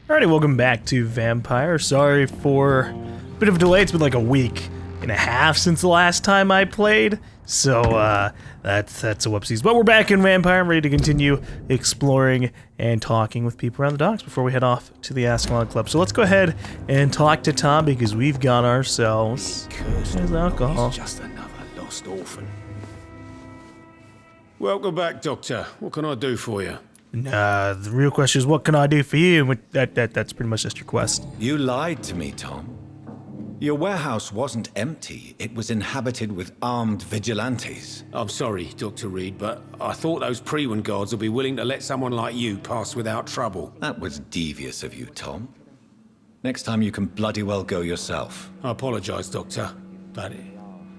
Alrighty, welcome back to Vampyr. Sorry for a bit of a delay. It's been like a week and a half since the last time I played, so that's a whoopsies. But we're back in Vampyr. I'm ready to continue exploring and talking with people around the docks before we head off to the Ascalon Club. So let's go ahead and talk to Tom because we've got ourselves his alcohol. He's just another lost orphan. Welcome back, Doctor. What can I do for you? The real question is, what can I do for you? That's pretty much just your quest. You lied to me, Tom. Your warehouse wasn't empty. It was inhabited with armed vigilantes. I'm sorry, Dr. Reed, but I thought those Prewen guards would be willing to let someone like you pass without trouble. That was devious of you, Tom. Next time you can bloody well go yourself. I apologize, Doctor, but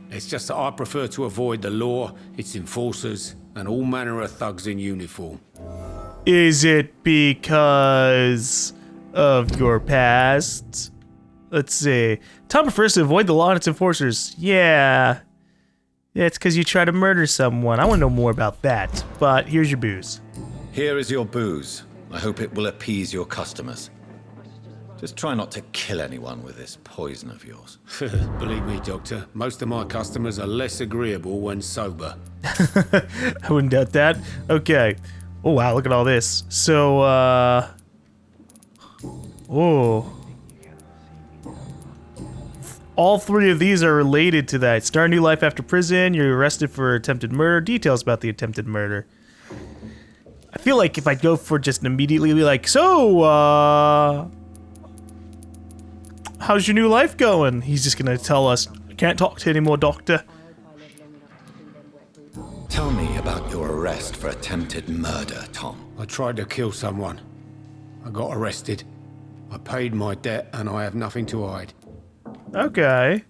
it's just that I prefer to avoid the law, its enforcers, and all manner of thugs in uniform. Is it because of your past? Let's see. Tom prefers to avoid the law and its enforcers. Yeah, it's because you try to murder someone. I want to know more about that, but here's your booze. Here is your booze. I hope it will appease your customers. Just try not to kill anyone with this poison of yours. Believe me, Doctor, most of my customers are less agreeable when sober. I wouldn't doubt that. Okay. Oh, wow, look at all this. So, oh. All three of these are related to that. Start a new life after prison. You're arrested for attempted murder. Details about the attempted murder. I feel like if I go for just immediately be like, so, how's your new life going? He's just gonna tell us, I can't talk to you anymore, doctor. Tell me about your arrest for attempted murder, Tom. I tried to kill someone. I got arrested. I paid my debt and I have nothing to hide. Okay.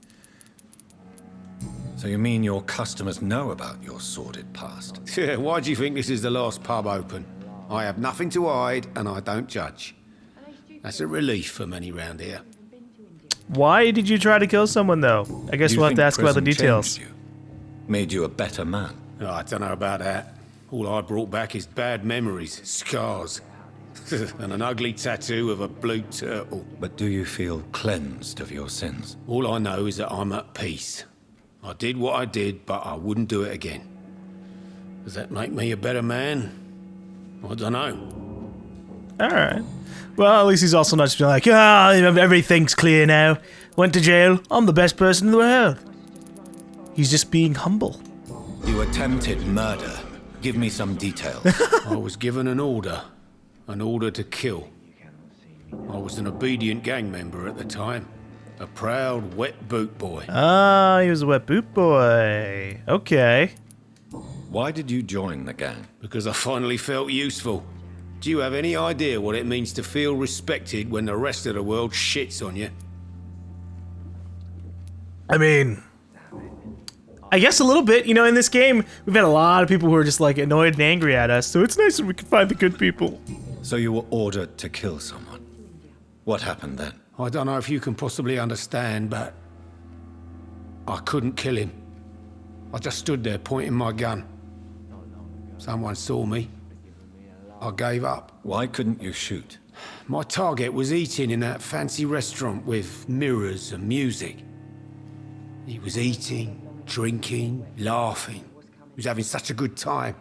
So you mean your customers know about your sordid past? Yeah, why do you think this is the last pub open? I have nothing to hide and I don't judge. That's a relief for many round here. Why did you try to kill someone, though? I guess we'll have to ask about the details. Made you a better man? Oh, I don't know about that. All I brought back is bad memories, scars, and an ugly tattoo of a blue turtle. But do you feel cleansed of your sins? All I know is that I'm at peace. I did what I did, but I wouldn't do it again. Does that make me a better man? I don't know. Alright. Well, at least he's also not just being like, everything's clear now. Went to jail. I'm the best person in the world. He's just being humble. You attempted murder. Give me some details. I was given an order to kill. I was an obedient gang member at the time. A proud wet boot boy. Ah, he was a wet boot boy. Okay. Why did you join the gang? Because I finally felt useful. Do you have any idea what it means to feel respected when the rest of the world shits on you? I mean, I guess a little bit. You know, in this game, we've had a lot of people who are just like annoyed and angry at us, so it's nice that we can find the good people. So you were ordered to kill someone. What happened then? I don't know if you can possibly understand, but I couldn't kill him. I just stood there pointing my gun. Someone saw me. I gave up. Why couldn't you shoot? My target was eating in that fancy restaurant with mirrors and music. He was eating, drinking, laughing. He was having such a good time.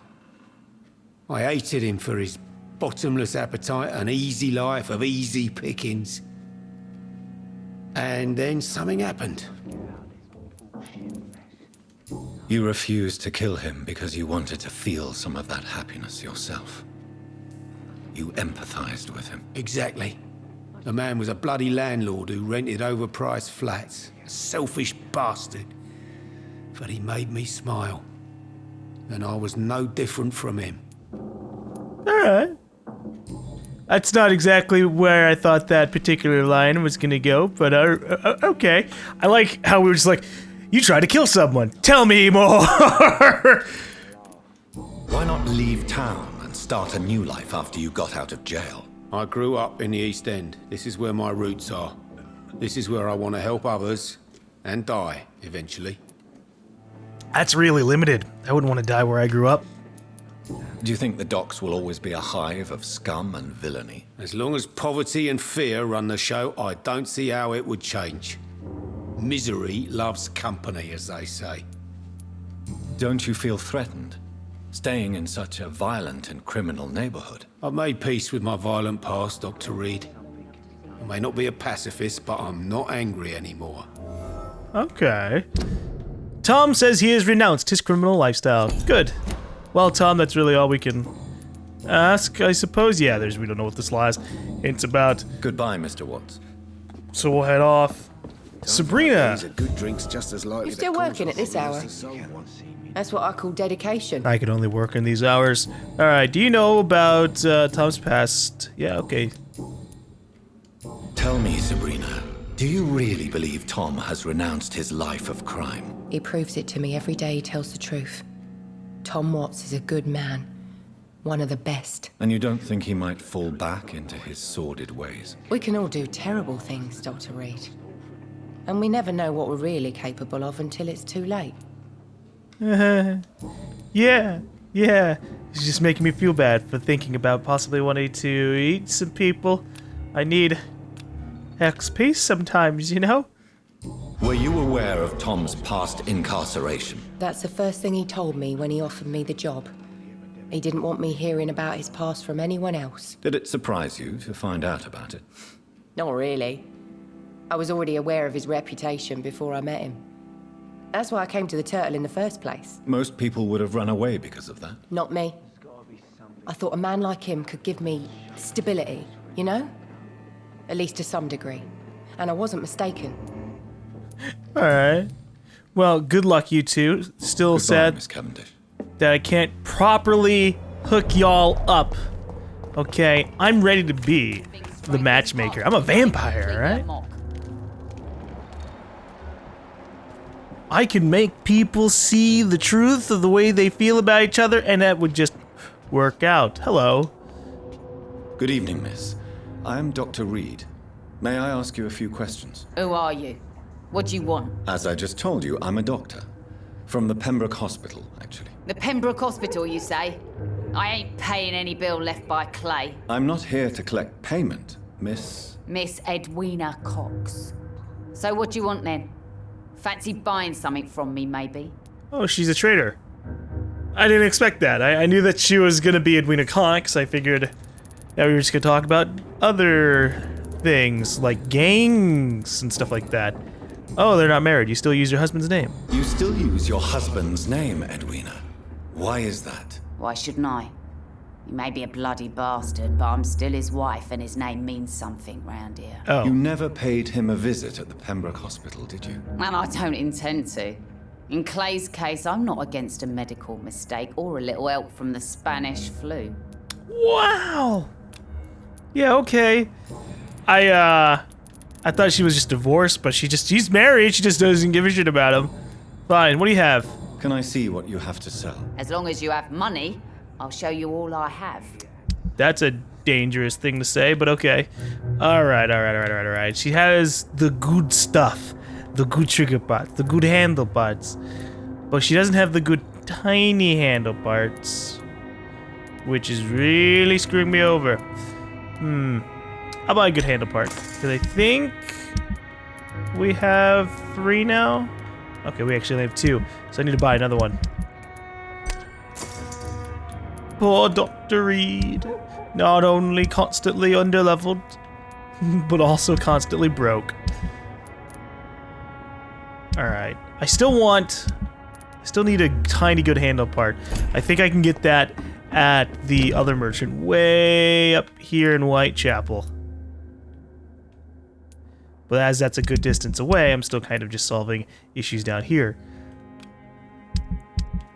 I hated him for his bottomless appetite and easy life of easy pickings. And then something happened. You refused to kill him because you wanted to feel some of that happiness yourself. You empathized with him. Exactly. The man was a bloody landlord who rented overpriced flats. A selfish bastard. But he made me smile. And I was no different from him. Alright. That's not exactly where I thought that particular line was gonna go, but okay. I like how we were just like, you tried to kill someone. Tell me more! Why not leave town and start a new life after you got out of jail? I grew up in the East End. This is where my roots are. This is where I want to help others and die, eventually. That's really limited. I wouldn't want to die where I grew up. Do you think the docks will always be a hive of scum and villainy? As long as poverty and fear run the show, I don't see how it would change. Misery loves company, as they say. Don't you feel threatened, staying in such a violent and criminal neighborhood? I've made peace with my violent past, Dr. Reed. I may not be a pacifist, but I'm not angry anymore. Okay. Tom says he has renounced his criminal lifestyle. Good. Well, Tom, that's really all we can ask, I suppose. Yeah, we don't know what this last hint's about. Goodbye, Mr. Watts. So we'll head off. Sabrina! You're still working at this hour? That's what I call dedication. I can only work in these hours. Alright, do you know about Tom's past? Yeah, okay. Tell me, Sabrina, do you really believe Tom has renounced his life of crime? He proves it to me every day he tells the truth. Tom Watts is a good man. One of the best. And you don't think he might fall back into his sordid ways? We can all do terrible things, Dr. Reed. And we never know what we're really capable of until it's too late. Yeah. It's just making me feel bad for thinking about possibly wanting to eat some people. I need XP sometimes, you know? Were you aware of Tom's past incarceration? That's the first thing he told me when he offered me the job. He didn't want me hearing about his past from anyone else. Did it surprise you to find out about it? Not really. I was already aware of his reputation before I met him. That's why I came to the Turtle in the first place. Most people would have run away because of that. Not me. I thought a man like him could give me stability, you know? At least to some degree. And I wasn't mistaken. Alright. Well, good luck, you two. Still Goodbye, sad Miss Cavendish. that I can't properly hook y'all up. Okay, I'm ready to be the matchmaker. I'm a vampire, right? I can make people see the truth of the way they feel about each other, and that would just work out. Hello. Good evening, miss. I am Dr. Reed. May I ask you a few questions? Who are you? What do you want? As I just told you, I'm a doctor. From the Pembroke Hospital, actually. The Pembroke Hospital, you say? I ain't paying any bill left by Clay. I'm not here to collect payment, Miss... Miss Edwina Cox. So what do you want then? Fancy buying something from me, maybe? Oh, she's a traitor. I didn't expect that. I knew that she was gonna be Edwina Cox. I figured that we were just gonna talk about other things, like gangs and stuff like that. Oh, they're not married. You still use your husband's name. You still use your husband's name, Edwina. Why is that? Why shouldn't I? He may be a bloody bastard, but I'm still his wife and his name means something round here. Oh. You never paid him a visit at the Pembroke Hospital, did you? And I don't intend to. In Clay's case, I'm not against a medical mistake or a little help from the Spanish flu. Wow. Yeah, okay. I thought she was just divorced, but she's married. She just doesn't give a shit about him. Fine, what do you have? Can I see what you have to sell? As long as you have money, I'll show you all I have. That's a dangerous thing to say, but okay. Alright. She has the good stuff. The good trigger parts, the good handle parts. But she doesn't have the good tiny handle parts. Which is really screwing me over. I'll buy a good handle part. Because I think we have 3 now. Okay, we actually only have 2. So I need to buy another one. Poor Dr. Reed. Not only constantly underleveled, but also constantly broke. Alright. I still need a tiny good handle part. I think I can get that at the other merchant way up here in Whitechapel. But as that's a good distance away, I'm still kind of just solving issues down here.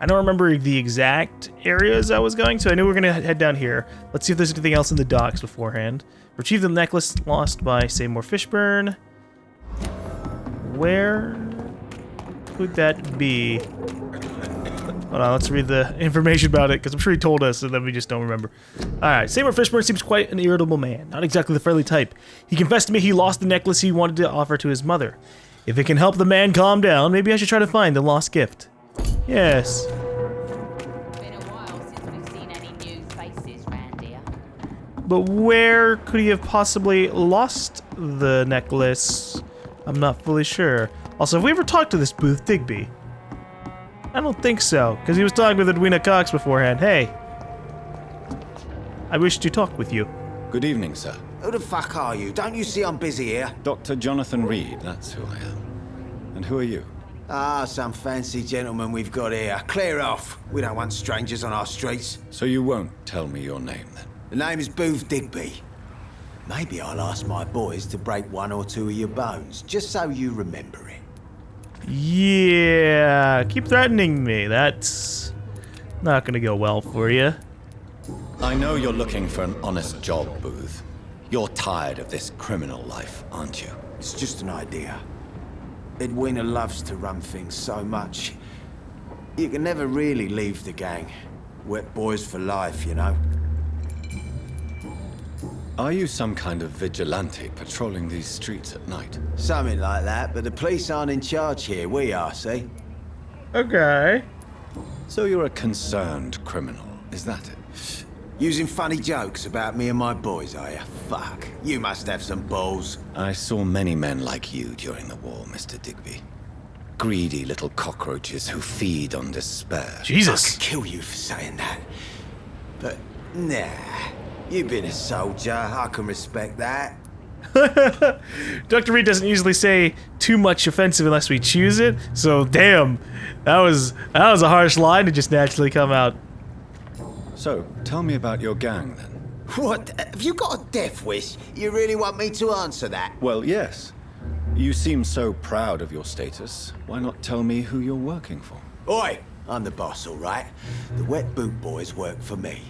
I don't remember the exact areas I was going, so I knew we were going to head down here. Let's see if there's anything else in the docks beforehand. Retrieve the necklace lost by Seymour Fishburne. Where could that be? Hold on, let's read the information about it, because I'm sure he told us, and then we just don't remember. Alright, Seymour Fishburne seems quite an irritable man. Not exactly the friendly type. He confessed to me he lost the necklace he wanted to offer to his mother. If it can help the man calm down, maybe I should try to find the lost gift. Yes. Been a while since we've seen any but where could he have possibly lost the necklace? I'm not fully sure. Also, have we ever talked to this Booth Digby? I don't think so, because he was talking with Edwina Cox beforehand. Hey, I wish to talk with you. Good evening, sir. Who the fuck are you? Don't you see I'm busy here? Dr. Jonathan Reed, that's who I am. And who are you? Ah, some fancy gentleman we've got here. Clear off. We don't want strangers on our streets. So you won't tell me your name, then? The name is Booth Digby. Maybe I'll ask my boys to break one or two of your bones, just so you remember it. Yeah, keep threatening me. That's not gonna go well for you. I know you're looking for an honest job, Booth. You're tired of this criminal life, aren't you? It's just an idea. Edwina loves to run things so much. You can never really leave the gang. Wet boys for life, you know? Are you some kind of vigilante patrolling these streets at night? Something like that, but the police aren't in charge here. We are, see? Okay. So you're a concerned criminal, is that it? Using funny jokes about me and my boys, are you? Fuck. You must have some balls. I saw many men like you during the war, Mr. Digby. Greedy little cockroaches who feed on despair. I Jesus. could kill you for saying that. But, nah. You've been a soldier. I can respect that. Dr. Reed doesn't usually say too much offensive unless we choose it, so damn, that was a harsh line to just naturally come out. So, tell me about your gang, then. What? Have you got a death wish? You really want me to answer that? Well, yes. You seem so proud of your status. Why not tell me who you're working for? Oi! I'm the boss, all right? The Wet Boot Boys work for me.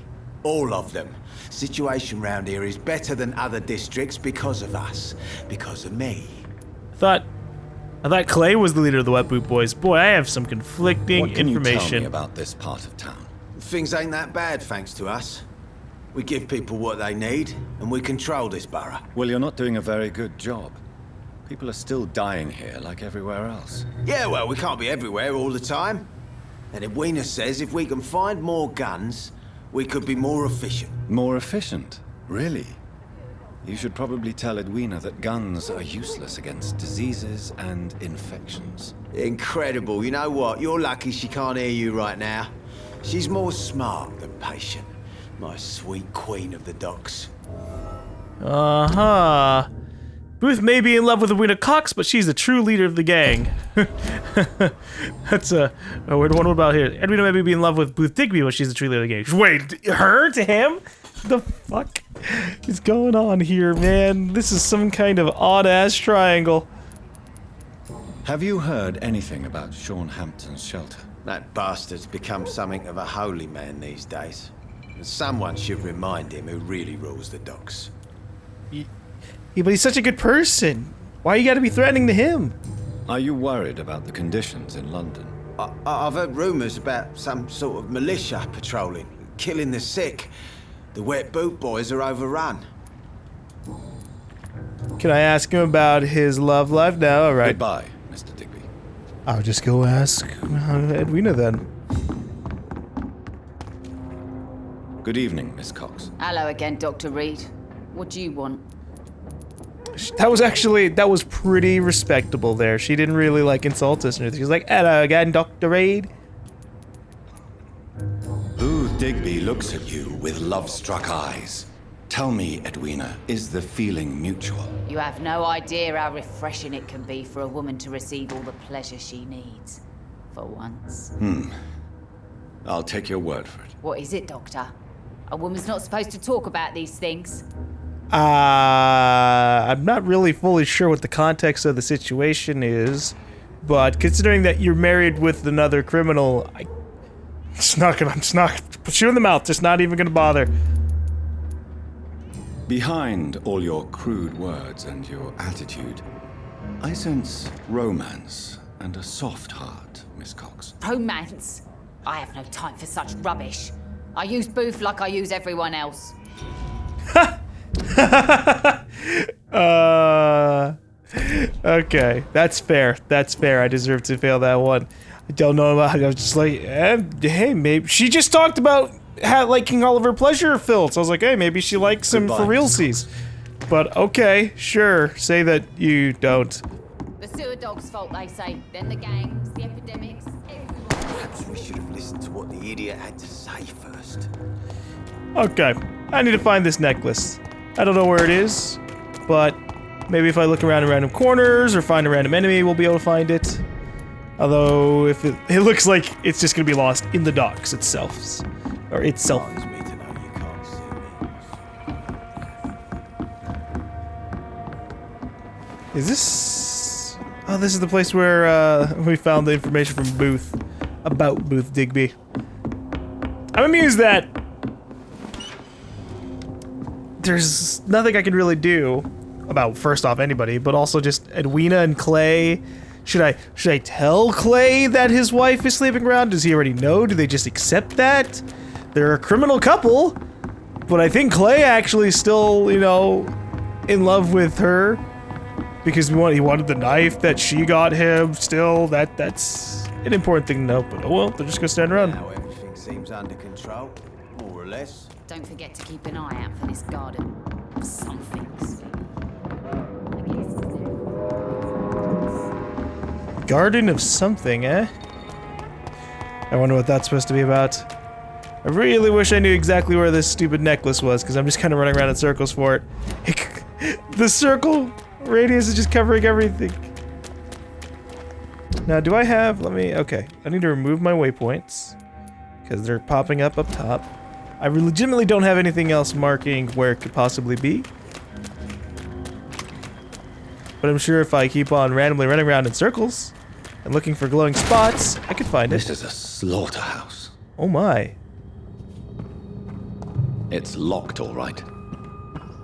All of them. Situation round here is better than other districts because of us. Because of me. I thought Clay was the leader of the Wet Boot Boys. Boy, I have some conflicting What can information. you tell me about this part of town? Things ain't that bad, thanks to us. We give people what they need, and we control this borough. Well, you're not doing a very good job. People are still dying here like everywhere else. Yeah, well, we can't be everywhere all the time. And Edwina says if we can find more guns, we could be more efficient. More efficient? Really? You should probably tell Edwina that guns are useless against diseases and infections. Incredible. You know what? You're lucky she can't hear you right now. She's more smart than patient. My sweet queen of the docks. Uh-huh. Booth may be in love with Edwina Cox, but she's the true leader of the gang. That's a weird one. What about here? Edwina may be in love with Booth Digby, but she's the true leader of the gang. Wait, her to him? The fuck is going on here, man? This is some kind of odd-ass triangle. Have you heard anything about Sean Hampton's shelter? That bastard's become something of a holy man these days. And someone should remind him who really rules the docks. Yeah, but he's such a good person. Why you gotta be threatening to him? Are you worried about the conditions in London? I've heard rumors about some sort of militia patrolling, killing the sick. The Wet Boot Boys are overrun. Can I ask him about his love life? No, all right. Goodbye, Mr. Digby. I'll just go ask Edwina then. Good evening, Miss Cox. Hello again, Dr. Reed. What do you want? That was pretty respectable there. She didn't really like insult us or anything. She was like, hello again, Dr. Reed. Booth Digby looks at you with love-struck eyes. Tell me, Edwina, is the feeling mutual? You have no idea how refreshing it can be for a woman to receive all the pleasure she needs. For once. I'll take your word for it. What is it, Doctor? A woman's not supposed to talk about these things. I'm not really fully sure what the context of the situation is, but considering that you're married with another criminal, I'm just not shoot in the mouth, just not even gonna bother. Behind all your crude words and your attitude, I sense romance and a soft heart, Miss Cox. Romance? I have no time for such rubbish. I use Booth like I use everyone else. Okay, that's fair. That's fair. I deserve to fail that one. I don't know about. I was just like, hey, maybe she just talked about liking all of her pleasure filts. I was like, hey, maybe she likes him for realsies. But okay, sure, say that you don't. The sewer dog's fault, they say. Then the gangs, the epidemics, everyone. Perhaps we should have listened to what the idiot had to say first. Okay, I need to find this necklace. I don't know where it is, but maybe if I look around in random corners or find a random enemy, we'll be able to find it. Although, if it looks like it's just gonna be lost in the docks itself. Or itself. Reminds me to know you can't see me. Is this... Oh, this is the place where we found the information from Booth. About Booth Digby. I'm amused that there's nothing I can really do about, first off, anybody, but also just Edwina and Clay. Should I tell Clay that his wife is sleeping around? Does he already know? Do they just accept that? They're a criminal couple, but I think Clay actually is still, you know, in love with her because he wanted the knife that she got him. Still, that's an important thing to know. But oh well, they're just gonna stand around. Now everything seems under control, more or less. Don't forget to keep an eye out for this garden. Something's. Garden of something, eh? I wonder what that's supposed to be about. I really wish I knew exactly where this stupid necklace was, because I'm just kind of running around in circles for it. The circle radius is just covering everything. Now, do I have... Okay. I need to remove my waypoints, because they're popping up top. I legitimately don't have anything else marking where it could possibly be. But I'm sure if I keep on randomly running around in circles and looking for glowing spots, I could find it. This is a slaughterhouse. Oh my. It's locked, all right.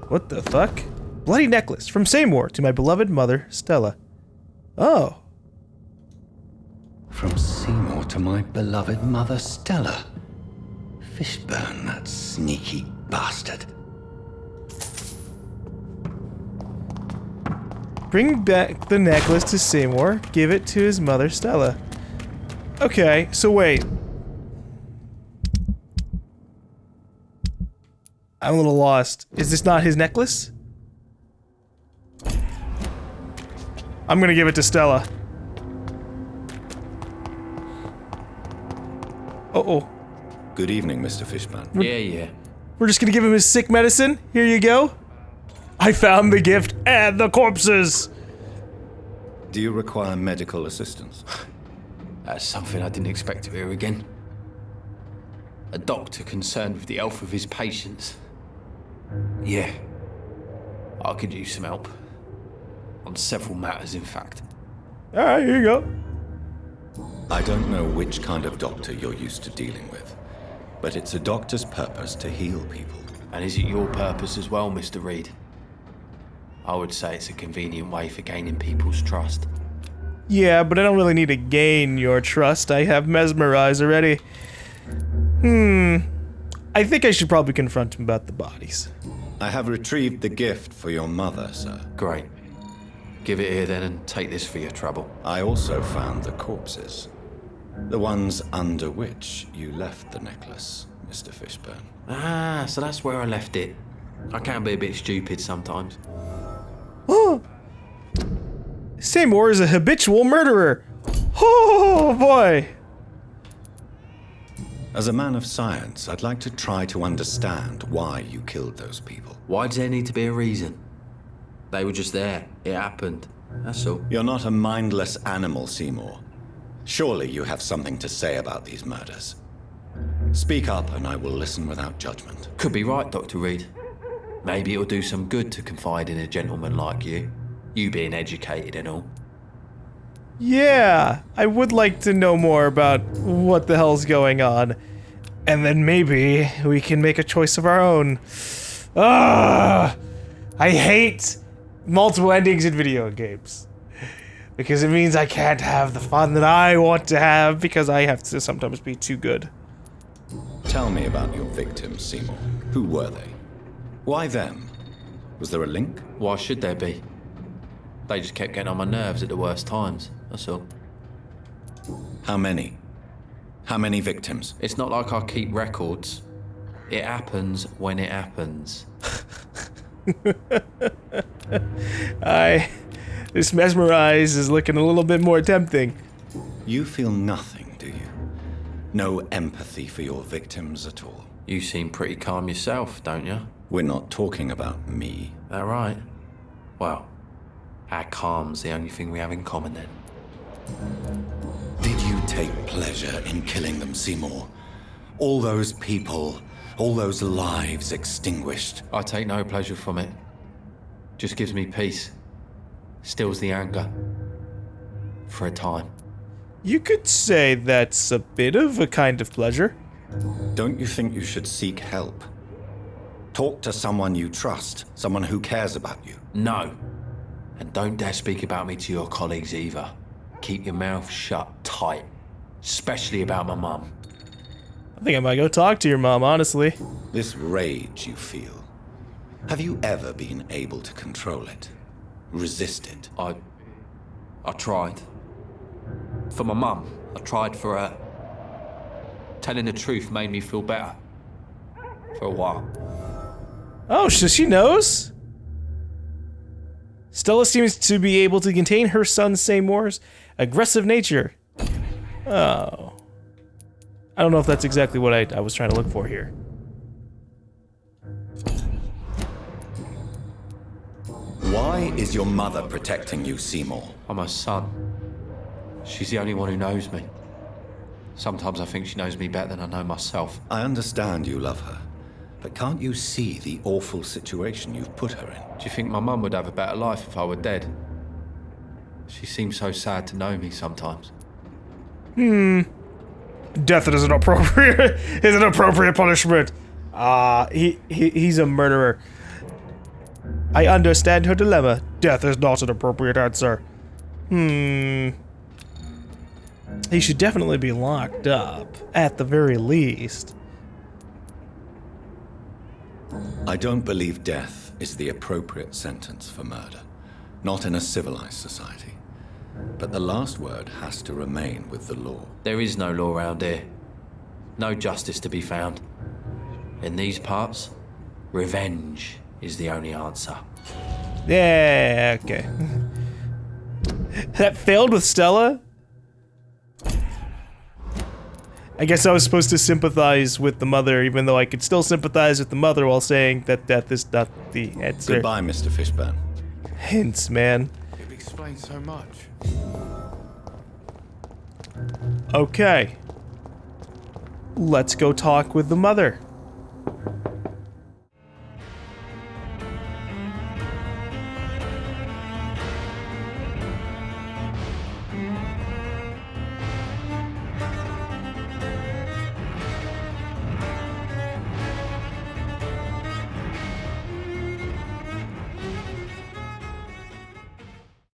What the fuck? Bloody necklace from Seymour to my beloved mother, Stella. Oh. From Seymour to my beloved mother, Stella. Fishburne, that sneaky bastard. Bring back the necklace to Seymour, give it to his mother, Stella. Okay, so wait. I'm a little lost. Is this not his necklace? I'm gonna give it to Stella. Uh-oh. Good evening, Mr. Fishburne. Yeah. We're just gonna give him his sick medicine? Here you go. I found the gift and the corpses! Do you require medical assistance? That's something I didn't expect to hear again. A doctor concerned with the health of his patients. Yeah. I could use some help. On several matters, in fact. Alright, here you go. I don't know which kind of doctor you're used to dealing with, but it's a doctor's purpose to heal people. And is it your purpose as well, Mr. Reed? I would say it's a convenient way for gaining people's trust. Yeah, but I don't really need to gain your trust. I have mesmerized already. I think I should probably confront him about the bodies. I have retrieved the gift for your mother, sir. Great. Give it here then and take this for your trouble. I also found the corpses. The ones under which you left the necklace, Mr. Fishburne. Ah, so that's where I left it. I can be a bit stupid sometimes. Oh! Seymour is a habitual murderer! Oh boy! As a man of science, I'd like to try to understand why you killed those people. Why does there need to be a reason? They were just there. It happened. That's all. You're not a mindless animal, Seymour. Surely you have something to say about these murders. Speak up and I will listen without judgment. Could be right, Dr. Reed. Maybe it'll do some good to confide in a gentleman like you. You being educated and all. Yeah, I would like to know more about what the hell's going on. And then maybe we can make a choice of our own. I hate multiple endings in video games. Because it means I can't have the fun that I want to have because I have to sometimes be too good. Tell me about your victims, Seymour. Who were they? Why them? Was there a link? Why should there be? They just kept getting on my nerves at the worst times, that's all. How many? How many victims? It's not like I keep records. It happens when it happens. This mesmerize is looking a little bit more tempting. You feel nothing, do you? No empathy for your victims at all? You seem pretty calm yourself, don't you? We're not talking about me. That right? Well, our calm's the only thing we have in common then. Did you take pleasure in killing them, Seymour? All those people, all those lives extinguished. I take no pleasure from it. Just gives me peace. Stills the anger. For a time. You could say that's a bit of a kind of pleasure. Don't you think you should seek help? Talk to someone you trust, someone who cares about you. No. And don't dare speak about me to your colleagues either. Keep your mouth shut tight. Especially about my mum. I think I might go talk to your mom, honestly. This rage you feel, have you ever been able to control it? Resist it? I tried. For my mum, I tried for her. Telling the truth made me feel better. For a while. Oh, so she knows? Stella seems to be able to contain her son Seymour's aggressive nature. Oh. I don't know if that's exactly what I was trying to look for here. Why is your mother protecting you, Seymour? I'm her son. She's the only one who knows me. Sometimes I think she knows me better than I know myself. I understand you love her, but can't you see the awful situation you've put her in? Do you think my mum would have a better life if I were dead? She seems so sad to know me sometimes. Death is an appropriate punishment. He's a murderer. I understand her dilemma. Death is not an appropriate answer. He should definitely be locked up, at the very least. I don't believe death is the appropriate sentence for murder. Not in a civilized society. But the last word has to remain with the law. There is no law around here. No justice to be found. In these parts, revenge is the only answer. Yeah, okay. That failed with Stella? I guess I was supposed to sympathize with the mother, even though I could still sympathize with the mother while saying that death is not the answer. Goodbye, Mr. Fishburne. Hints, man. It explains so much. Okay. Let's go talk with the mother.